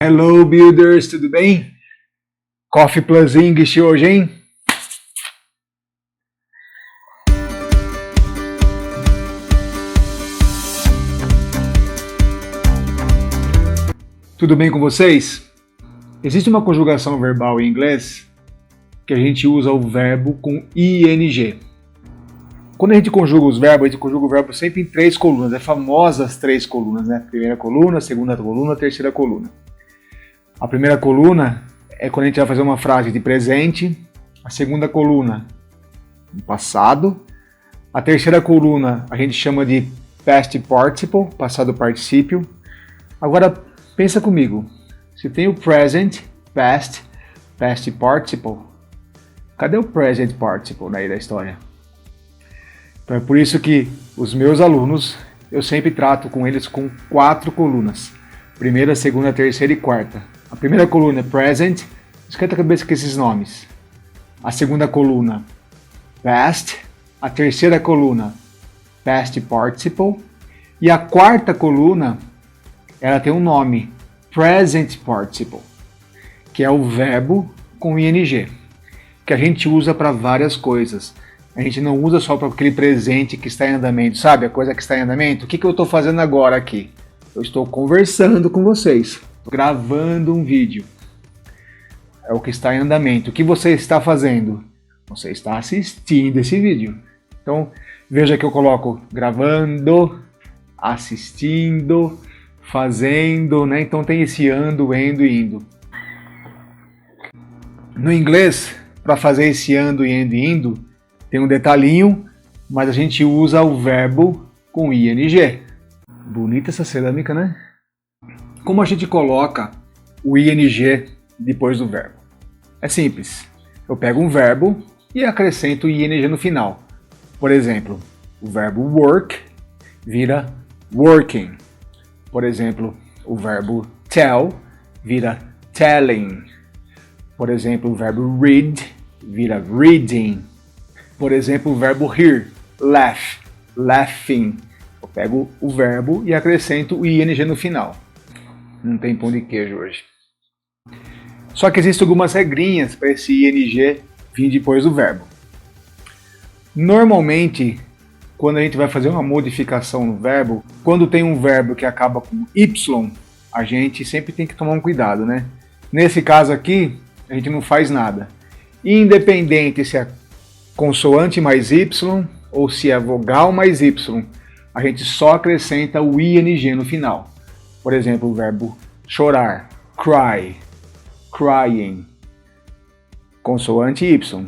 Hello, builders, tudo bem? Coffee Plus English hoje, hein? Tudo bem com vocês? Existe uma conjugação verbal em inglês que a gente usa o verbo com ing. Quando a gente conjuga os verbos, a gente conjuga o verbo sempre em três colunas. É famosa as três colunas, né? Primeira coluna, segunda coluna, terceira coluna. A primeira coluna é quando a gente vai fazer uma frase de presente. A segunda coluna, no passado. A terceira coluna a gente chama de past participle, passado particípio. Agora, pensa comigo. Se tem o present, past participle, cadê o present participle aí da história? Então é por isso que os meus alunos, eu sempre trato com eles com 4 colunas. Primeira, segunda, terceira e quarta. A primeira coluna é present, esquenta a cabeça com esses nomes. A segunda coluna, past. A terceira coluna, past participle. E a quarta coluna, ela tem um nome, present participle, que é o verbo com ing, que a gente usa para várias coisas. A gente não usa só para aquele presente que está em andamento, sabe? A coisa que está em andamento. O que eu estou fazendo agora aqui? Eu estou conversando com vocês, gravando um vídeo. É o que está em andamento. O que você está fazendo? Você está assistindo esse vídeo. Então, veja que eu coloco gravando, assistindo, fazendo, né? Então tem esse ando, endo e indo. No inglês, para fazer esse ando, endo e indo, tem um detalhinho, mas a gente usa o verbo com ing. Bonita essa cerâmica, né? Como a gente coloca o ing depois do verbo? É simples. Eu pego um verbo e acrescento o ing no final. Por exemplo, o verbo work vira working. Por exemplo, o verbo tell vira telling. Por exemplo, o verbo read vira reading. Por exemplo, o verbo hear, laugh, laughing. Eu pego o verbo e acrescento o ing no final. Não tem pão de queijo hoje. Só que existem algumas regrinhas para esse ing vir depois do verbo. Normalmente, quando a gente vai fazer uma modificação no verbo, quando tem um verbo que acaba com y, a gente sempre tem que tomar um cuidado, né? Nesse caso aqui, a gente não faz nada. Independente se é consoante mais y ou se é vogal mais y, a gente só acrescenta o ing no final. Por exemplo, o verbo chorar, cry, crying, consoante y.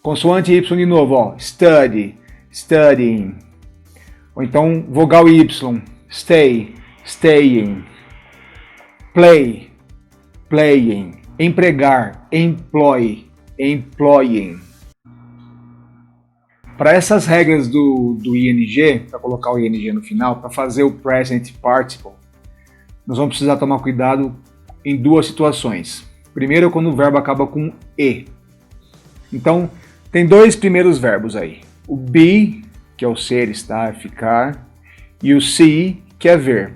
Consoante y de novo, ó, study, studying. Ou então vogal y, stay, staying, play, playing, empregar, employ, employing. Para essas regras do ing, para colocar o ing no final, para fazer o present participle, nós vamos precisar tomar cuidado em duas situações. Primeiro, quando o verbo acaba com e. Então, tem dois primeiros verbos aí. O be, que é o ser, estar, ficar, e o see, que é ver.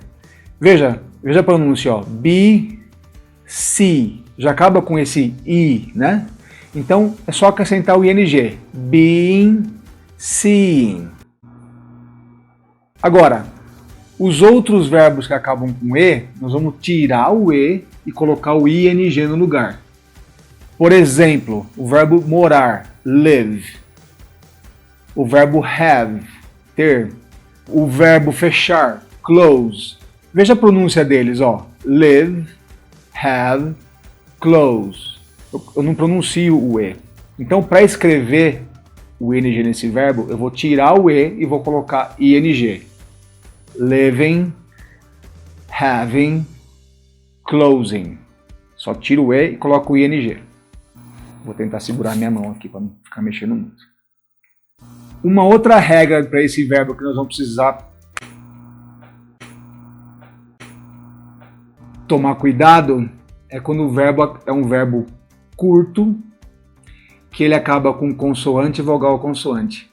Veja a pronúncia, ó. Be, see. Já acaba com esse i, né? Então, é só acrescentar o ing. Being, seeing. Agora, os outros verbos que acabam com e, nós vamos tirar o e e colocar o ing no lugar. Por exemplo, o verbo morar, live. O verbo have, ter. O verbo fechar, close. Veja a pronúncia deles, ó. Live, have, close. Eu não pronuncio o e. Então, para escrever o ing nesse verbo, eu vou tirar o e e vou colocar ing. Living, having, closing. Só tiro o e e coloco o ing. Vou tentar segurar minha mão aqui para não ficar mexendo muito. Uma outra regra para esse verbo que nós vamos precisar tomar cuidado é quando o verbo é um verbo curto, que ele acaba com consoante, vogal, consoante.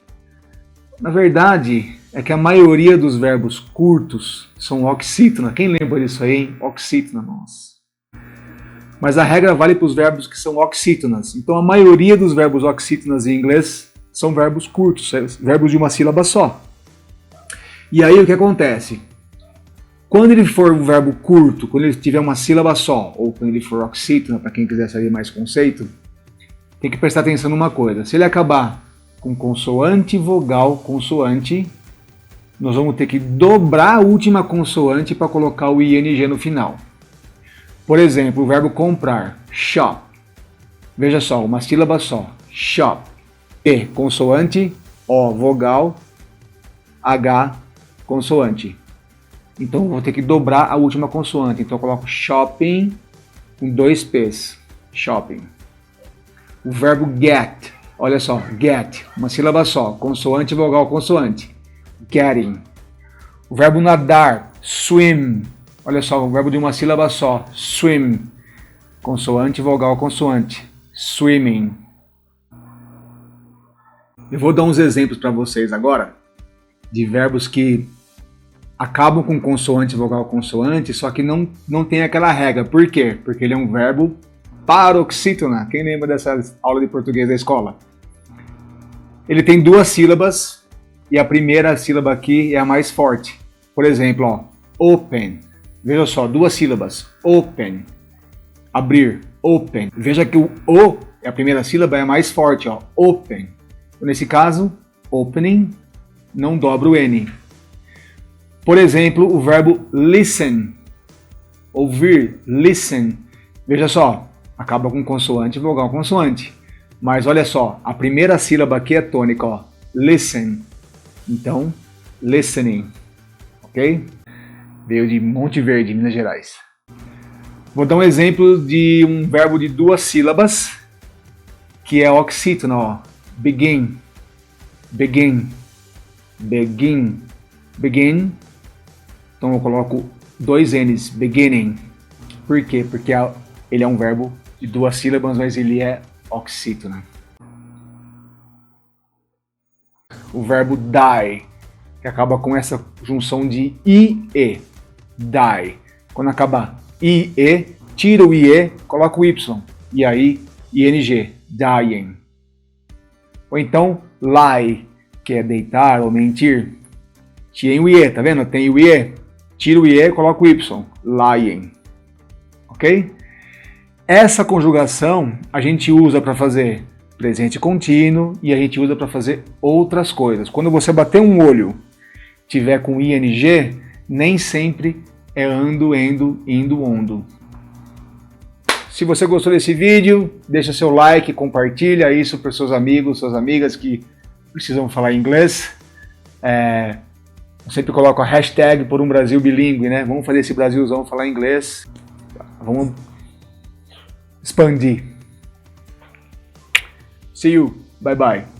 Na verdade, é que a maioria dos verbos curtos são oxítona. Quem lembra disso aí, hein? Oxítona, nossa. Mas a regra vale para os verbos que são oxítonas. Então a maioria dos verbos oxítonas em inglês são verbos curtos, verbos de uma sílaba só. E aí o que acontece? Quando ele for um verbo curto, quando ele tiver uma sílaba só, ou quando ele for oxítona, para quem quiser saber mais conceito, tem que prestar atenção numa coisa. Se ele acabar com consoante, vogal, consoante, nós vamos ter que dobrar a última consoante para colocar o ing no final. Por exemplo, o verbo comprar, shop. Veja só, uma sílaba só, shop. P, consoante, O, vogal, H, consoante. Então eu vou ter que dobrar a última consoante. Então eu coloco shopping com 2 P's, shopping. O verbo get, olha só, get, uma sílaba só, consoante, vogal, consoante. Getting. O verbo nadar, swim. Olha só, o verbo de uma sílaba só, swim. Consoante, vogal, consoante. Swimming. Eu vou dar uns exemplos para vocês agora de verbos que acabam com consoante, vogal, consoante, só que não tem aquela regra. Por quê? Porque ele é um verbo paroxítona. Quem lembra dessa aula de português da escola? Ele tem 2 sílabas e a primeira sílaba aqui é a mais forte. Por exemplo, ó, open. Veja só, 2 sílabas. Open. Abrir. Open. Veja que o O, a primeira sílaba, é a mais forte. Ó, open. Nesse caso, opening, não dobra o N. Por exemplo, o verbo listen. Ouvir. Listen. Veja só, acaba com consoante, vogal, consoante. Mas olha só, a primeira sílaba aqui é tônica. Ó, listen. Então, listening. Ok? Veio de Monte Verde, Minas Gerais. Vou dar um exemplo de um verbo de 2 sílabas, que é oxítono, ó. Begin. Begin. Begin. Begin. Então eu coloco 2 N's. Beginning. Por quê? Porque ele é um verbo de 2 sílabas, mas ele é oxítono. O verbo die, que acaba com essa junção de IE. Die. Quando acaba IE, tira o IE, coloca o Y. E aí, ING. Dying. Ou então, lie, que é deitar ou mentir. Tirem o IE, tá vendo? Tem o IE. Tira o IE, coloca o Y. Lying. Ok? Essa conjugação a gente usa para fazer presente contínuo e a gente usa para fazer outras coisas. Quando você bater um olho, tiver com ING, nem sempre é ando, endo, indo, ondo. Se você gostou desse vídeo, deixa seu like, compartilha isso para seus amigos, suas amigas que precisam falar inglês. Eu sempre coloco a hashtag por um Brasil bilíngue, né? Vamos fazer esse Brasilzão falar inglês. Vamos expandir. See you. Bye bye.